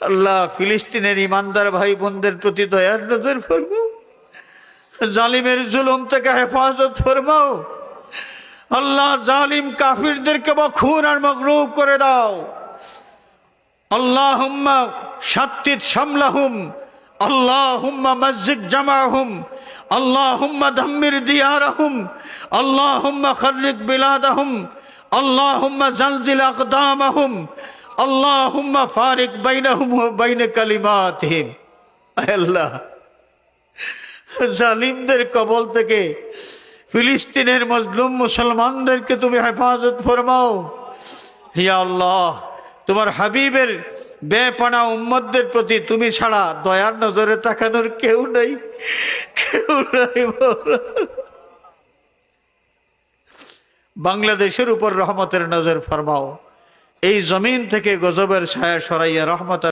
আল্লাহ ফিলিস্তিনের ইমানদার ভাই বোনদের প্রতি দয়ার নজর ফরমাও, জালিমের জুলুম থেকে হেফাজত ফরমাও। আল্লাহ জালিম কাফিরদেরকে বখুর আর মগরুব করে দাও। আল্লাহুম্মা শাত্তিত শামলাহুম, আল্লাহুম্মা মসজিদ জামাহুম, আল্লাহুম্মা দাম্মির দিয়ারহুম, আল্লাহুম্মা খর্রিক বিলাদহুম, আল্লাহুম্মা জালজিল আকদামহুম, আল্লাহুম্মা ফারিক বাইনহুম ওয়া বাইন কালিমাতিহিম। আল্লাহ জালিমদের কবল থেকে ফিলিস্তিনের মজলুম মুসলমানদেরকে তুমি হেফাজত ফরমাও। হে আল্লাহ, তোমার হাবিবের বেপনা উম্মতদের প্রতি তুমি ছাড়া দয়ার নজরে তাকানোর কেউ নাই, কেউ নাই। বাংলাদেশের উপর রহমতের নজর ফরমাও। এই জমিন থেকে গজবের ছায়া সরাইয়া রহমত